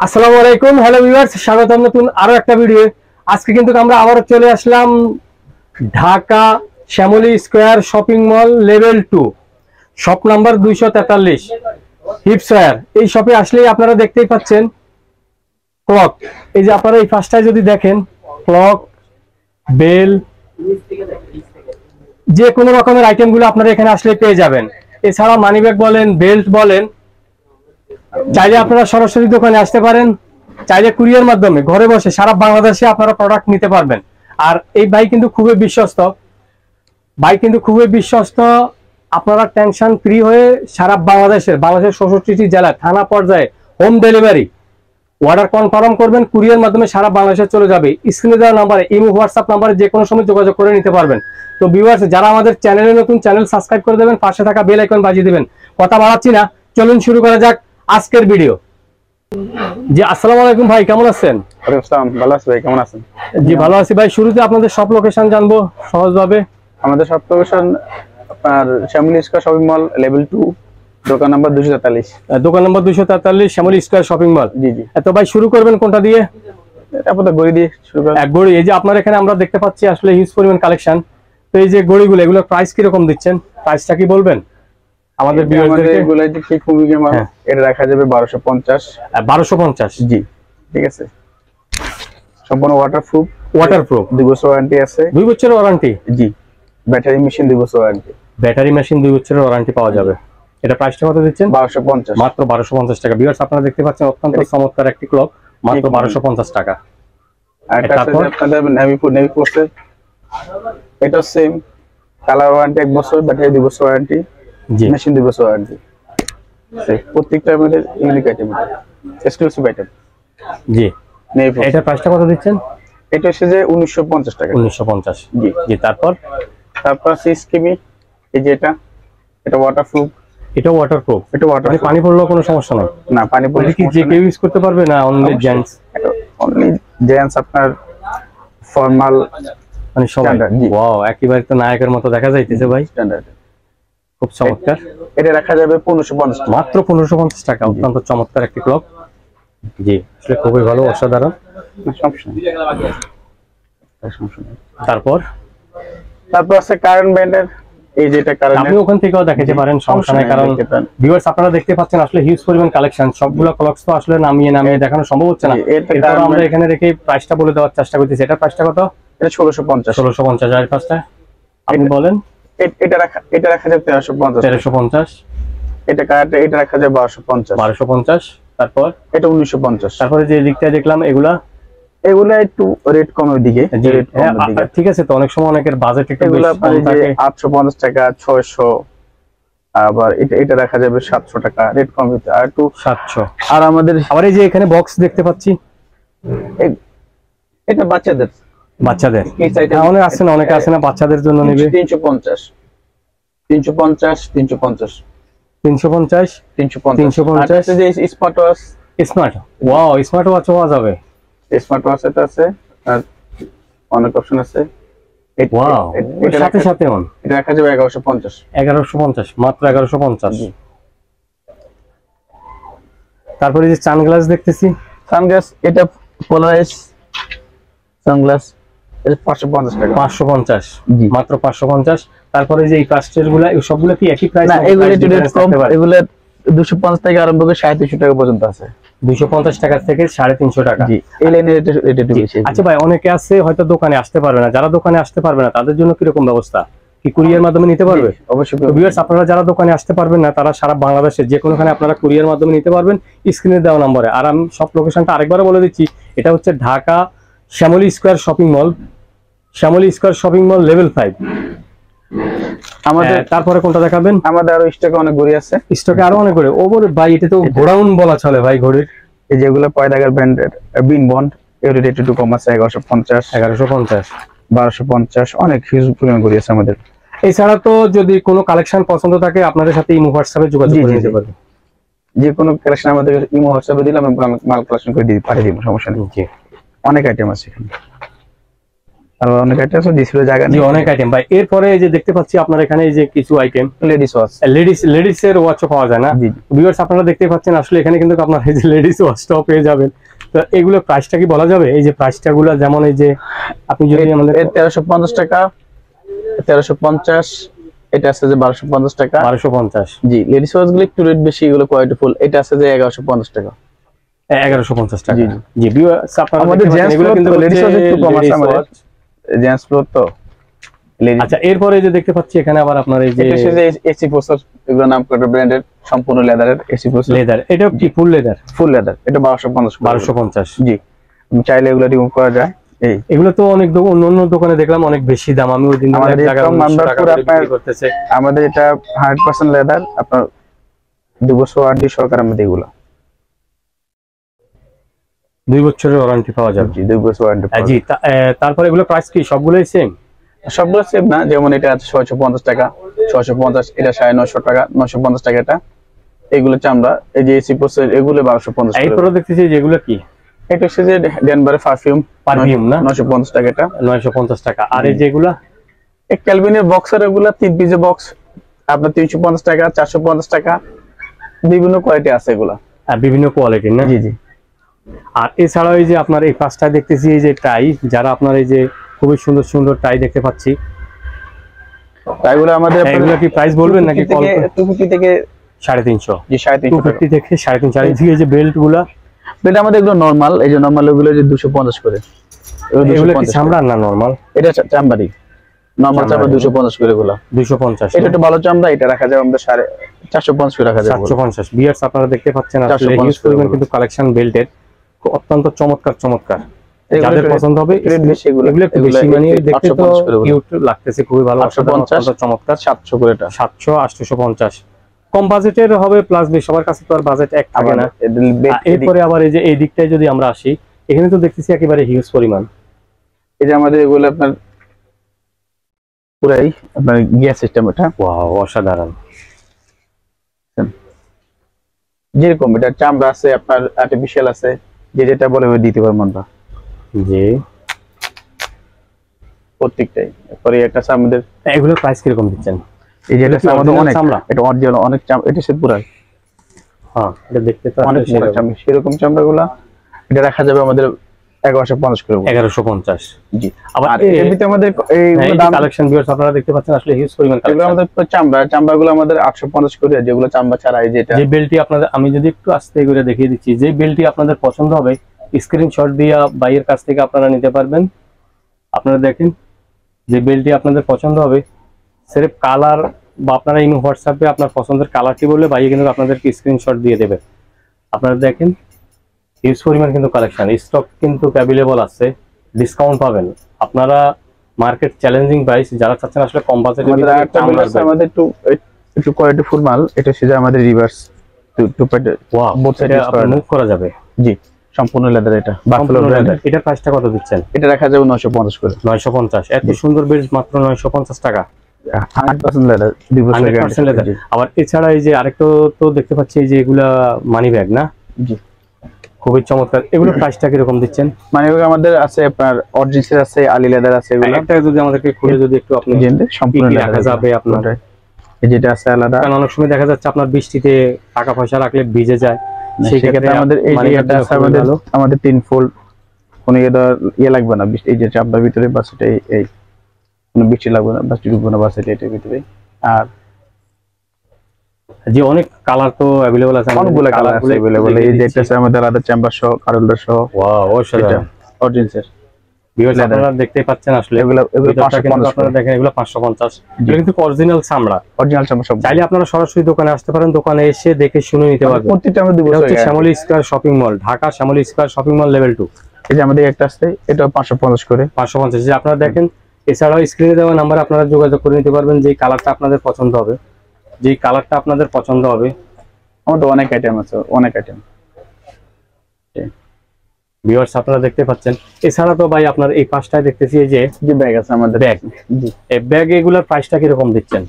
আসসালামু আলাইকুম, hello viewers, স্বাগতম নতুন আরো একটা ভিডিও। আজকে কিন্তু আমরা আবারও চলে আসলাম Dhaka Shyamoli square shopping mall level 2 shop number 243 Hipsware. এই শপে আসলেই আপনারা দেখতেই পাচ্ছেন ক্লক। এই যে আপনারা এই ফার্স্টটায় যদি দেখেন ক্লক, বেল, যে কোনো রকমের আইটেমগুলো আপনারা এখানে আসলে পেয়ে যাবেন। এছাড়া মানিব্যাগ বলেন, বেল্ট বলেন, চাইলে আপনারা সরাসরি দোকানে আসতে পারেন, চাইলে কুরিয়ার মাধ্যমে ঘরে বসে সারা বাংলাদেশে আপনারা প্রোডাক্ট নিতে পারবেন। আর এই ভাই কিন্তু খুবই বিশ্বস্ত, আপনারা টেনশন ফ্রি হয়ে সারা বাংলাদেশের 64টি জেলা থানা পর্যায়ে হোম ডেলিভারি অর্ডার কনফার্ম করবেন, কুরিয়ার মাধ্যমে সারা বাংলাদেশে চলে যাবে। স্ক্রিনে দেওয়া নাম্বারে, ইমো, হোয়াটসঅ্যাপ নাম্বারে যে কোনো সময় যোগাযোগ করে নিতে পারবেন। তো ভিউয়ার্স, যারা আমাদের চ্যানেলে নতুন, চ্যানেল সাবস্ক্রাইব করে দেবেন, পাশে থাকা বেল আইকন বাজিয়ে দিবেন। কথা বাড়াচ্ছি না, চলুন শুরু করা যাক আজকের ভিডিও। জি, আসসালামু আলাইকুম ভাই, কেমন আছেন? ওয়ালাইকুম আসসালাম, ভালো আছি ভাই, কেমন আছেন? জি ভালো আছি ভাই। শুরুতে আপনাদের সব লোকেশন জানবো সহজভাবে। আমাদের সব লোকেশন আপনার Shyamoli square shopping mall level 2 দোকান নাম্বার 243। দোকান নম্বর 243 শ্যামলী স্কয়ার শপিং মল। জি জি। তো ভাই শুরু করবেন কোনটা দিয়ে? তারপর গড়ি দিয়ে শুরু করেন। এক গড়ি। এই যে আপনার এখানে আমরা দেখতে পাচ্ছি আসলে হিউজ পরিমাণ কালেকশন। তো এই যে গড়িগুলো, এগুলোর প্রাইস কি রকম দিচ্ছেন? প্রাইসটা কি বলবেন আমাদের ভিউয়ারদেরকে? এগুলো যে কি খুবই মাল, এটা রাখা যাবে 1250। 1250? জি ঠিক আছে। সম্পূর্ণ ওয়াটারপ্রুফ 2 বছর ওয়ারেন্টি আছে। 2 বছরের ওয়ারেন্টি? জি। ব্যাটারি মেশিন 2 বছর ওয়ারেন্টি। ব্যাটারি মেশিন 2 বছরের ওয়ারেন্টি পাওয়া যাবে। এটা প্রাইসটা কত দিচ্ছেন? 1250, মাত্র 1250 টাকা। ভিউয়ার্স, আপনারা দেখতে পাচ্ছেন অত্যন্ত চমৎকার একটি ক্লক, মাত্র 1250 টাকা। আর তারপর আপনাদের নেভি পোস্টের, এটা সেম কালার ওয়ারেন্টি 1 বছর, ব্যাটারি 2 বছর ওয়ারেন্টি, জি, মেশিন 2 বছর ওয়ারেন্টি। প্রত্যেকটা আমাদের ইউনিক আইটেম, এক্সক্লুসিভ আইটেম। জি। এটা প্রাইসটা কত দিচ্ছেন? এটা হচ্ছে যে 1950 টাকা। 1950? জি জি। তারপর আছে স্কিমি, এই যে এটা ওয়াটারপ্রুফ। এটা ওয়াটারপ্রুফ? এটা ওয়াটার, মানে পানি পড়লেও কোনো সমস্যা নেই? না, পানি পড়লে কি যে কেউ ইউজ করতে পারবে না? Only gents? অনলি জেন্টস, আপনার ফর্মাল মানে সবাই? ওয়াও, একেবারে তো নায়কের মতো দেখা যাইতেছে ভাই, স্ট্যান্ডার্ড, খুব চমৎকার। এটা রাখা যাবে 1550, মাত্র 1550 টাকা। অত্যন্ত চমৎকার একটি ক্লক। জি, আসলে খুবই ভালো, অসাধারণ। তারপর আছে কারেন্ট ব্র্যান্ডের, এই যেটা কারেন্ট, আপনি ওখান থেকেও দেখাতে পারেন, সমস্যা নাই। কারণ ভিউয়ার্স, আপনারা দেখতে পাচ্ছেন আসলে হিউজ পরিমাণ কালেকশন। সবগুলো ক্লকস তো আসলে নামিয়ে দেখানো সম্ভব হচ্ছে না। এরপর আমরা এখানে রেখে প্রাইসটা বলে দেওয়ার চেষ্টা করতেছি। এটা প্রাইসটা কত? এটা 1650। 1650। আর ফার্স্টটা আপনি বলেন। এটা রাখা যাবে 1350। 1350। এটা রাখা যাবে 1250। 1250। তারপর এটা 1950। তারপরে যে দিকটা দেখলাম, এগুলা একটু রেট কমের দিকে। ঠিক আছে, তো অনেক সময় অনেকের বাজেট একটু বেশি থাকে, 850 টাকা, 600। আবার এটা রাখা যাবে 700 টাকা, রেট কম হতে আর একটু 700। আর আমাদের আবার এই যে এখানে বক্স দেখতে পাচ্ছি, এটা বাচ্চাদের অনেকে আছে না বাচ্চাদের জন্য নেবে। 350 350 350 350 350। যে smart watch, wow, smart watch পাওয়া যাবে। স্মার্ট ওয়াচ এটা আছে, আর অনেক অপশন আছে। ওয়াও, এর সাথে এটা রাখা যাবে 1150। 1150, মাত্র 1150। তারপরে যে সানগ্লাস দেখতেছি, এটা পোলারাইজ সানগ্লাস, এটা 550 টাকা। 550, মাত্র 550। তারপরে যে এই কাস্টের গুলা, সবগুলো কি একই প্রাইস? না, এগুলো একটু রেট কম। এগুলো 250 থেকে আরম্ভ করে 350 টাকা পর্যন্ত আছে। 250 টাকা থেকে 350 টাকা। জি, এই লাইনের এটা একটু বেশি। আচ্ছা ভাই, অনেকে আছে হয়তো দোকানে আসতে পারবে না, যারা দোকানে আসতে পারবে না তাদের জন্য কি রকম ব্যবস্থা? কি কুরিয়ার মাধ্যমে নিতে পারবে? অবশ্যই। ভিউয়ার্স, আপনারা যারা দোকানে আসতে পারবেন না, তারা সারা বাংলাদেশে যে কোনোখানে আপনারা কুরিয়ার মাধ্যমে নিতে পারবেন স্ক্রিনে দেওয়া নম্বরে। আর আমি সব লোকেশনটা আরেকবার বলে দিচ্ছি, এটা হচ্ছে Dhaka Shyamoli square shopping mall, Shyamoli square shopping mall level 5। আমাদের তারপরে কোনটা দেখাবেন? আমাদের আরো স্টকে অনেক ঘড়ি আছে। স্টকে আরো অনেক ঘড়ি। ওরে ভাই, এটা তো গোডাউন বলা চলে ভাই ঘড়ির। এই যেগুলো পয়দাগার ব্র্যান্ডের বিন বন্ড, এর রেট একটু কম আছে, 1150 1250। অনেক হিউজ পরিমাণ ঘড়ি আছে আমাদের। এছাড়া তো যদি কোনো কালেকশন পছন্দ থাকে, আপনাদের সাথে ইমো, হোয়াটসঅ্যাপে যোগাযোগ করে নিতে পারবেন। যে কোনো কালেকশন আমাদের ইমো, হোয়াটসঅ্যাপে দিলাম, মাল কালেকশন করে পাঠিয়ে দিব, সমস্যা নেই। অনেক আইটেম আছে এখানে। আর অনেক আইটেম আছে, ডিসপ্লে জায়গা জি নেই। অনেক আইটেম ভাই। এরপরে এই যে দেখতে পাচ্ছি আপনার এখানে এই যে কিছু আইটেম লেডিস ওয়াচ। লেডিস এর ওয়াচও পাওয়া যায় না জি। ভিউয়ার্স, আপনারা দেখতে পাচ্ছেন আসলে এখানে কিন্তু আপনার এই যে লেডিস ওয়াচটাও পেয়ে যাবেন। তো এগুলো প্রাইসটা কি বলা যাবে? এই যে প্রাইসটা গুলো যেমন এই যে আপনি যদি আমাদের 1350 টাকা, 1350, এটা আছে যে 1250 টাকা। 1250। জি, লেডিস ওয়াচ গুলো একটু রেট বেশি, এগুলো কোয়ালিটি ফুল। এটা আছে যে 1150 টাকা। 1150 টাকা। জি জি ভিউয়ার্স, আপনারা আমাদের জেন্টস এগুলো কিন্তু লেডিস ওয়াচ একটু কম আছে আমাদের, জেন্টস ফ্লোর তো। আচ্ছা এরপরে যে দেখতে পাচ্ছি এখানে আবার আপনার এই যে এসি প্রসেসর, এগুলো নাম করে ব্র্যান্ডের, সম্পূর্ণ লেদারের এসি প্রসেসর। লেদার, এটা কি ফুল লেদার? ফুল লেদার, এটা 1250। 1250। জি, তুমি চাইলে এগুলো রিমুভ করা যায়। এই এগুলো তো অনেক অন্য দোকানে দেখলাম অনেক বেশি দাম, আমি ওই দিন আমাদের এক জায়গায় একদম 1900 টাকা করে বিক্রি করতেছে। আমাদের এটা 100% লেদার, আপনার 2 বছর ওয়ারেন্টি সহকারে আমাদের এগুলো। 2 বছরের ওয়ারেন্টি পাওয়া যাবে। জি, 2 বছর ওয়ারেন্টি। জি তারপরে এগুলো প্রাইস কি সবগুলোই সেম? সবগুলো সেম না, যেমন এটা আছে 650 টাকা, 650, এটা 950 টাকা, 950 টাকা এটা। এগুলো চামড়া, এই যে এসি প্রসেসর, এগুলো 1250 টাকা। এরপরে দেখতেছি যেগুলো কি, এটা হচ্ছে যে ডেনভারের পারফিউম না 950 টাকা এটা। 950 টাকা। আর এই যেগুলা এই ক্যালভিনের বক্সের, এগুলো 3 পিসের বক্স, আপনার 350 টাকা, 450 টাকা, বিভিন্ন কোয়ালিটি আছে এগুলা। বিভিন্ন কোয়ালিটির না? জি জি। আর এছাড়াও এই যে আপনার এই পাঁচটা দেখতেছি এই যে টাই, যারা আপনার এই যে খুবই সুন্দর সুন্দর টাই দেখতে পাচ্ছি, এগুলো আমাদের এগুলো কি প্রাইস বলবেন নাকি? 250 থেকে 350। জি, 350 250 থেকে 350। আর এই যে বেল্ট গুলা, বেল্ট আমাদের এগুলো নরমাল, এই যে নরমাল ওগুলো যে 250 করে। এগুলো কি চামড়া না নরমাল? এটা চামড়ারি, নরমাল চামড়া 250 করে এগুলো। 250। এটা একটু ভালো চামড়া, এটা রাখা যাবে আমাদের 450 করে রাখা যাবে। 750। ভিউয়ার্স আপনারা দেখতে পাচ্ছেন আসলে হিউজ পরিমাণ কিন্তু কালেকশন বেল্টের, অত্যন্ত চমৎকার চমৎকার। যাদের পছন্দ হবে এগুলো একটু বেশি, মানে দেখতে তো কিউট লাগতেছে, খুবই ভালো, চমৎকার। 700 করে এটা। 700 850 কম বাজেটের হবে, প্লাস সবার কাছে তো আর বাজেট এক থাকে না। এরপরে আবার এই যে এই দিকটায় যদি আমরা আসি, এখানে তো দেখতেছি একেবারে হিউজ পরিমাণ। এই যে আমাদের এগুলো আপনার পুরাই আপনার গ্যাস সিস্টেম, এটা ওয়াও অসাধারণ। যেরকম এটা চামড়া আছে, আপনার আর্টিফিশিয়াল আছে, যে যেটা বলে ওই দিতে পারবো আমরা। জি প্রত্যেকটাই। এরপরে একটা আছে আমাদের, এগুলোর প্রাইস কিরকম দিচ্ছেন? এই যে এটা আমাদের অনেক চামড়া, এটা অরিজিনাল অনেক চামড়া, এটা সে পুরাই। হ্যাঁ এটা দেখতে তো অনেক চামড়া, সেরকম চামড়াগুলা এটা রাখা যাবে আমাদের 1150 করে। 1150। জি। আবার এমনিতে আমাদের এই দাম কালেকশন ভিউয়ার্স আপনারা দেখতে পাচ্ছেন আসলে হিউজ পরিমাণ কালেকশন। এগুলো আমাদের চামড়াগুলো আমাদের 850 করে, যেগুলো চামড়া ছাড়া। এই যেটা যে বেল্টটি আপনাদের, আমি যদি একটু আস্তে করে দেখিয়ে দিচ্ছি, যে বেল্টটি আপনাদের পছন্দ হবে স্ক্রিনশট দিয়ে ভাইয়ের কাছ থেকে আপনারা নিতে পারবেন। আপনারা দেখেন যে বেল্টটি আপনাদের পছন্দ হবে, সির্ফ কালার বা আপনারা ইন হোয়াটসঅ্যাপে আপনার পছন্দের কালারটি বললে ভাইয়ে কিন্তু আপনাদেরকে স্ক্রিনশট দিয়ে দেবে। আপনারা দেখেন হিউজ পরিমাণ কিন্তু কালেকশন, স্টক কিন্তু অ্যাভেলেবল আছে, ডিসকাউন্ট পাবেন আপনারা। মার্কেট চ্যালেঞ্জিং প্রাইস, যারা চাচ্ছেন আসলে কম বাজেটে আমাদের একটু কোয়ালিটি ফুল মাল, এটা সেটা আমাদের রিভার্স বোথ সাইডে মুভ করা যাবে। জি, সম্পূর্ণ লেদার। এটা বাফেলো ব্র্যান্ডের। এটা প্রাইসটা কত দিচ্ছেন? এটা রাখা যাবে 950 করে। 950। এত সুন্দর বেল্ট মাত্র 950 টাকা। 100% লেদার, 2 বছর গ্যারান্টি লেদার। আবার এছাড়া এই যে আরেকটা তো দেখতে পাচ্ছি, এই যে এগুলা মানি ব্যাগ না? জি, খুবই চমৎকার। এগুলো প্রাইসটা কি রকম দিচ্ছেন? মানি ব্যাগ আমাদের আছে আপনার অরিজিনাল আছে, আলি লেদার আছে। এগুলো একটা যদি আমাদেরকে খুলে যদি একটু আপনি সম্পূর্ণ রাখা যাবে আপনার, যেটা আছে আলাদা। কারণ অনেক সময় দেখা যাচ্ছে আপনার বৃষ্টিতে টাকা পয়সা রাখলে ভিজে যায়, সেই ক্ষেত্রে আমাদের এই এটা আছে আমাদের 3 ফোল্ড, কোনো ইয়ে লাগবে না, এই যে চাপটার ভিতরে বাস এটা এই কোনো বৃষ্টি লাগবে না, বাস ঢুকবে না বাস এটার ভিতরে। আর যে অনেক কালার তো अवेलेबल আছে, অনেকগুলো কালার আছে अवेलेबल। এই যে এটা আছে আমাদের আলাদা চেম্বার সহ, কারুলদার সহ। ওয়াও অসাধারণ অরিজিনাল। ভিউয়ার্স আপনারা দেখতেই পাচ্ছেন আসলে এগুলো 550 আপনারা দেখেন, এগুলো 550। এগুলো কিন্তু অরিজিনাল চামড়া, অরিজিনাল চামড়া সব। চাইলে আপনারা সরাসরি দোকানে আসতে পারেন, দোকানে এসে দেখে শুনে নিতে পারবেন। প্রত্যেকটা আমরা দিব। এটা হচ্ছে Shyamoli square shopping mall, Dhaka Shyamoli square shopping mall level 2। এই যে আমাদের একটা আছে, এটা 550 করে। 550। যে আপনারা দেখেন, এছাড়াও স্ক্রিনে দেওয়া নাম্বারে আপনারা যোগাযোগ করে নিতে পারবেন, যেই কালারটা আপনাদের পছন্দ হবে, যেই কালারটা আপনাদের পছন্দ হবে। আমাদের অনেক আইটেম আছে, অনেক আইটেম। ভিউয়ার্স আপনারা দেখতে পাচ্ছেন। এছাড়া তো ভাই আপনার এই পাঁচটায় দেখতেছি এই যে ব্যাগ আছে আমাদের। ব্যাগ, জি, এই ব্যাগ এগুলোর প্রাইসটা কি রকম দিচ্ছেন?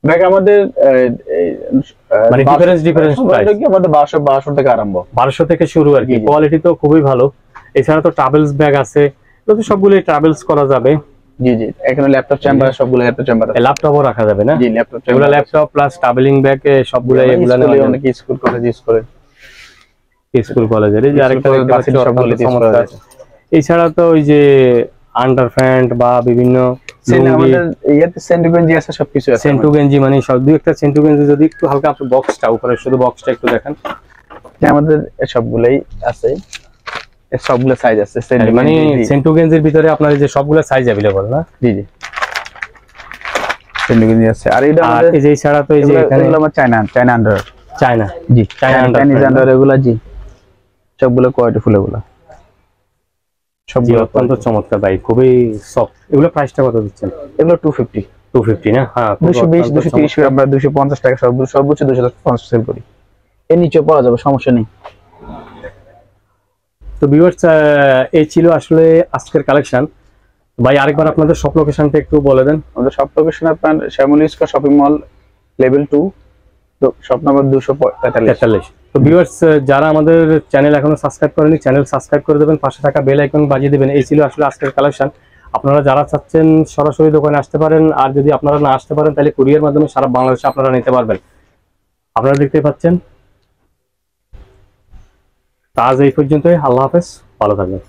ব্যাগ আমাদের মানে ডিফারেন্স প্রাইস কি আমাদের 1200 থেকে আরম্ভ, 1200 থেকে শুরু আর কি। কোয়ালিটি তো খুবই ভালো। এছাড়া তো ট্রাভেলস ব্যাগ আছে, তো সবগুলো ট্রাভেলস করা যাবে। জি জি, এখানে ল্যাপটপ চেম্বার, সবগুলো ল্যাপটপ চেম্বার আছে। ল্যাপটপও রাখা যাবে না? জি, ল্যাপটপ এগুলো ল্যাপটপ প্লাস ট্রাভেলিং ব্যাগ সবগুলো এগুলো নেওয়া যাবে। অনেক স্কুল কলেজ ইউজ করে, স্কুল কলেজের। এই যে আরেকটা দেখতে পাচ্ছি সবগুলো ইউজ করা যায়। এছাড়া তো ওই যে আন্ডারপ্যান্ট বা বিভিন্ন আমাদের ইয়াতে সেন্টু গেঞ্জি আছে, সবকিছু আছে। সেন্টু গেঞ্জি মানে সব দুই একটা সেন্টু গেঞ্জি যদি একটু হালকা আপনি বক্সটা উপরে শুধু বক্সটা একটু দেখেন। আমাদের সবগুলাই আছে, সবগুলো সাইজ আছে। মানে সেন্টু গেঞ্জির ভিতরে আপনার যে সবগুলো সাইজ अवेलेबल না? জি জি, সেন্টু গেঞ্জি আছে। আর এটা আমাদের এই যে ছাড়া তো এই যে এখানে এগুলো আমার চায়না আন্ডার। চায়না, জি, চাইনিজ আন্ডার এগুলো। জি, সবগুলো কোয়ালিটি ফুল এগুলো, সবগুলো অত্যন্ত চমৎকার ভাই, খুবই সফট। এগুলো প্রাইসটা কত দিচ্ছেন? এগুলো 250 250 না? হ্যাঁ, 220 230 আমরা 250 টাকা সর্বোচ্চ 250 সেল করি। এর নিচে পাওয়া যাবে, সমস্যা নেই। তো ভিউয়ার্স, এই ছিল আসলে আজকের কালেকশন। ভাই আরেকবার আপনাদের শপ লোকেশনটা একটু বলে দেন। আমাদের শপ লোকেশন আপনার Shyamoli square shopping mall level 2, shop number 243। তো ভিউয়ার্স, যারা আমাদের চ্যানেল এখনো সাবস্ক্রাইব করেনি, চ্যানেল সাবস্ক্রাইব করে দেবেন, পাশে থাকা বেল আইকন বাজিয়ে দেবেন। এই ছিল আসলে আজকের কালেকশন। আপনারা যারা চাচ্ছেন সরাসরি দোকানে আসতে পারেন, আর যদি আপনারা না আসতে পারেন তাহলে কুরিয়ার মাধ্যমে সারা বাংলাদেশে আপনারা নিতে পারবেন। আপনারা দেখতে পাচ্ছেন। আজ এই পর্যন্তই। আল্লাহ হাফেজ, ভালো থাকবেন।